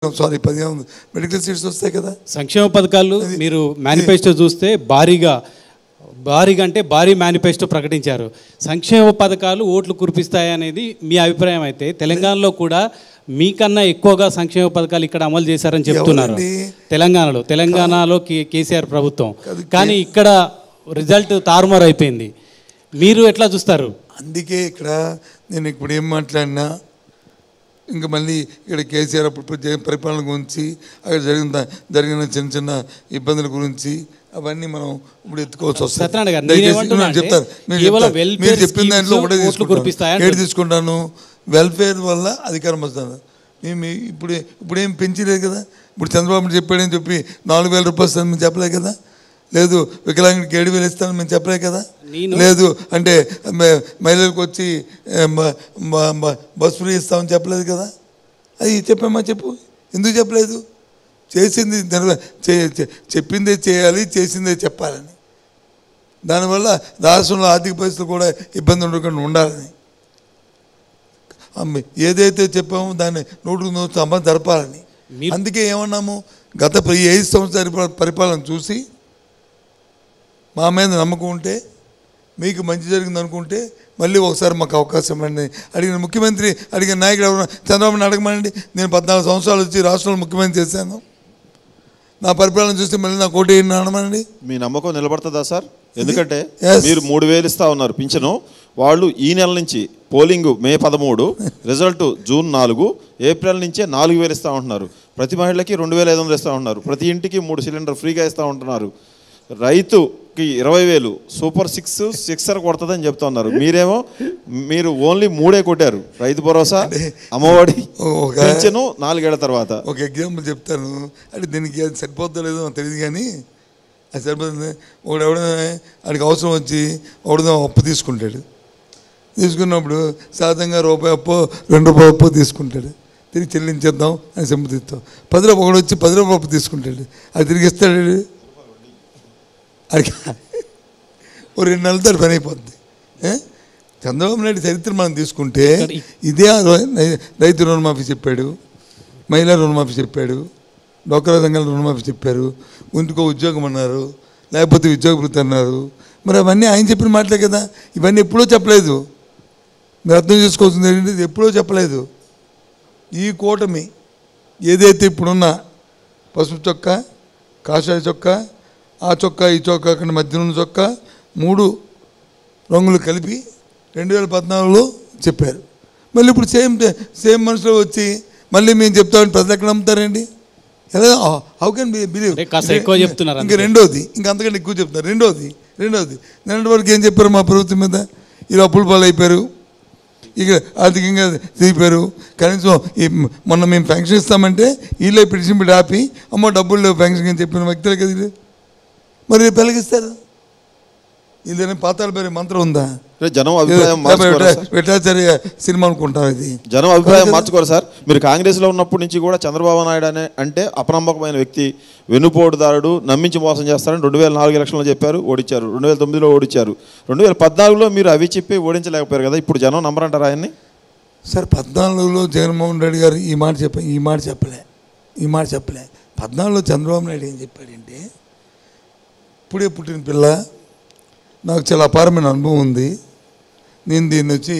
Sorry 10 medical seats వస్తాయి కదా. సంక్షేమ పథకాలు మీరు మేనిఫెస్టో చూస్తే భారీ అంటే భారీ మేనిఫెస్టో ప్రకటించారు. సంక్షేమ పథకాలు ఓట్లు కురిపిస్తాయనేది మీ అభిప్రాయం అయితే తెలంగాణలో కూడా మీకన్నా ఎక్కువగా సంక్షేమ పథకాలు ఇక్కడ అమలు చేశారని చెప్తున్నారు. తెలంగాణలో కేసీఆర్ ప్రభుత్వం, కానీ ఇక్కడ రిజల్ట్ తారుమారు అయిపోయింది. మీరు ఎట్లా చూస్తారు? అందుకే ఇక్కడ నేను ఇప్పుడు ఏం మాట్లాడినా ఇంకా మళ్ళీ ఇక్కడ కేసీఆర్ అప్పుడు పరిపాలన గురించి అక్కడ జరిగిన చిన్న చిన్న ఇబ్బందుల గురించి అవన్నీ మనం ఇప్పుడు ఎత్తుకోవచ్చు వస్తుంది. చెప్తాను, మీరు చెప్పిన దాంట్లో ఒకటే తీసుకుంటాను. వెల్ఫేర్ వల్ల అధికారం వస్తుంది. మేము ఇప్పుడేం పెంచలేదు కదా. ఇప్పుడు చంద్రబాబు చెప్పాడని చెప్పి 4,000 రూపాయలు ఇస్తాను మేము చెప్పలేదు కదా. లేదు వికలాంగుడికి 7,000 ఇస్తాను మేము చెప్పలేదు కదా. లేదు అంటే మహిళలకు వచ్చి బస్ ఫ్రీ ఇస్తామని చెప్పలేదు కదా. అది చెప్పామా? చెప్పు, ఎందుకు చెప్పలేదు? చేసింది చెప్పిందే చేయాలి, చేసిందే చెప్పాలని. దానివల్ల రాష్ట్రంలో ఆర్థిక పరిస్థితులు కూడా ఇబ్బంది ఉండకుండా ఉండాలని, ఏదైతే చెప్పామో దాన్ని 100% అమలు జరపాలని. అందుకే ఏమన్నాము, గత 5 సంవత్సరాల పరిపాలన చూసి మా మీద నమ్మకం ఉంటే, మీకు మంచి జరిగింది అనుకుంటే మళ్ళీ ఒకసారి మాకు అవకాశం అండి అడిగిన ముఖ్యమంత్రి, అడిగిన నాయకుడు ఎవరు? చంద్రబాబు అడగమనండి. నేను 14 సంవత్సరాలు వచ్చి రాష్ట్రంలో ముఖ్యమంత్రి చేశాను. నా పరిపాలన చూస్తే మళ్ళీ నాకు ఓటు వేయండి అనమనండి. మీ నమ్మకం నిలబడుతుందా సార్? ఎందుకంటే మీరు 3,000 ఇస్తా ఉన్నారు పింఛను. వాళ్ళు ఈ నెల నుంచి పోలింగ్ మే 13, రిజల్ట్ జూన్ 4, ఏప్రిల్ నుంచే 4,000 ఇస్తూ ఉంటున్నారు. ప్రతి మహిళకి 2,500 ఇస్తూ ఉంటున్నారు. ప్రతి ఇంటికి 3 సిలిండర్ ఫ్రీగా ఇస్తూ ఉంటున్నారు. రైతుకి 20,000 సూపర్ 6 కొడుతుందని చెప్తా ఉన్నారు. మీరు ఓన్లీ 3 కొట్టారు. రైతు భరోసా, అమ్మఒడి, పింఛను 4 ఏళ్ల తర్వాత. ఒక ఎగ్జాంపుల్ చెప్తాను. అంటే దీనికి అది సరిపోతుందో లేదో నాకు తెలియదు, కానీ అది సరిపోతుంది. వాడికి అవసరం వచ్చి ఒకడు అప్పు తీసుకుంటాడు. తీసుకున్నప్పుడు సాధారణంగా రూపాయి అప్పు 2 రూపాయలు అప్పు తీసుకుంటాడు. తిరిగి చెల్లించేద్దాం అని సంప్రదిస్తాం. 10 రూపాయలు ఒకడు వచ్చి 10 రూపాయలు అప్పు తీసుకుంటాడు. అది తిరిగి ఇస్తాడు. అది 2 నెలలతో పని అయిపోద్ది. చంద్రబాబు నాయుడు చరిత్ర మనం తీసుకుంటే ఇదే రైతు రుణమాఫీ చెప్పాడు, మహిళా రుణమాఫీ చెప్పాడు, డోక్రా సంఘాల రుణమాఫీ చెప్పారు, ఇంటికో ఉద్యోగం అన్నారు, లేకపోతే ఉద్యోగ వృత్తి అన్నారు. మరి అవన్నీ ఆయన చెప్పిన మాటలే కదా. ఇవన్నీ ఎప్పుడో చెప్పలేదు. మీరు అర్థం చేసుకోవాల్సింది ఏంటంటే ఇది ఎప్పుడో చెప్పలేదు. ఈ కూటమి ఏదైతే ఇప్పుడున్న పసుపు చొక్కా, కాషాయ చొక్కా, ఆ చొక్కా ఈ చొక్కా కన్నా మధ్య ఉన్న చొక్కా 3 రంగులు కలిపి 2014లో చెప్పారు. మళ్ళీ ఇప్పుడు సేమ్ మనుషులు వచ్చి మళ్ళీ మేము చెప్తామని ప్రజలు ఎక్కడ నమ్ముతారండి? ఎలా? How can believe? ఇంకా రెండోది, ఇంకా అంతకంటే ఎక్కువ చెప్తున్నారు. రెండోది నిన్నటి వరకు ఏం చెప్పారు మా ప్రభుత్వం మీద? ఇలా అప్పుల పాలు అయిపోయారు, ఇక ఆర్థికంగా దిగిపోయారు. కనీసం మొన్న మేము పెన్షన్ ఇస్తామంటే వీళ్ళే పిటిషన్ పెట్టి ఆపి అమ్మో డబ్బులు లేవు పెన్షన్ అని చెప్పిన వ్యక్తులే కదా. మరి పెరిగిస్తారు. ఇదేనా పాతాళ పేరు మంత్రం ఉందా? జనం వెటాచార్య సినిమా అనుకుంటారు. ఇది జనం అభిప్రాయం మార్చుకోరు సార్. మీరు కాంగ్రెస్లో ఉన్నప్పటి నుంచి కూడా చంద్రబాబు నాయుడు అంటే అపనమ్మకమైన వ్యక్తి, వెన్నుపోటుదారుడు, నమ్మించి మోసం చేస్తారని 2004 ఎలక్షన్లో చెప్పారు, ఓడించారు. 2009లో ఓడించారు. 2014లో మీరు అవి చెప్పి ఓడించలేకపోయారు కదా. ఇప్పుడు జనం నమ్మరంటారా ఆయన్ని? సార్ 14లో జగన్మోహన్ రెడ్డి గారు ఈ మాట చెప్పలే. 14లో చంద్రబాబు నాయుడు ఏం చెప్పాడంటే, ఇప్పుడే పుట్టిన పిల్ల, నాకు చాలా అపారమైన అనుభవం ఉంది, నేను దీన్ని వచ్చి